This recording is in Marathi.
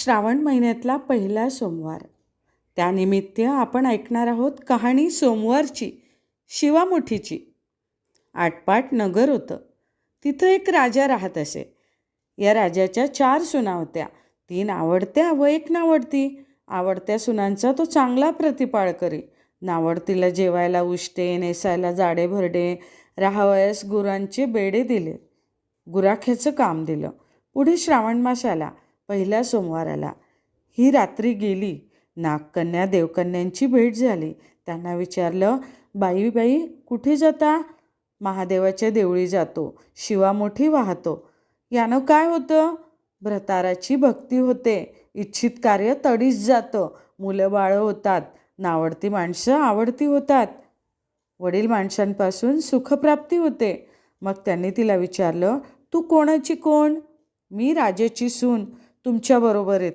श्रावण महिन्यातला पहिला सोमवार. त्यानिमित्त आपण ऐकणार आहोत कहाणी सोमवारची, शिवामुठीची. आटपाट नगर होतं. तिथं एक राजा राहत असे. या राजाच्या 4 सुना होत्या. 3 आवडत्या व 1 नावडती. आवडत्या सुनांचा तो चांगला प्रतिपाळ करी. नावडतीला जेवायला उष्टे, नेसायला जाडे भरडे, राहावयास गुरांचे बेडे दिले. गुराख्याचं काम दिलं. पुढे श्रावण मास आला. पहिल्या सोमवाराला ही रात्री गेली. नागकन्या देवकन्यांची भेट झाली. त्यांना विचारलं, बाई बाई कुठे जाता? महादेवाच्या देवळी जातो. शिवामुठी वाहतो. यानं काय होतं? भ्रताराची भक्ती होते. इच्छित कार्य तडीस जातं. मुलं बाळं होतात. नावडती माणसं आवडती होतात. वडील माणसांपासून सुखप्राप्ती होते. मग त्यांनी तिला विचारलं, तू कोणाची कोण? मी राजाची सून तुमच्याबरोबर येते.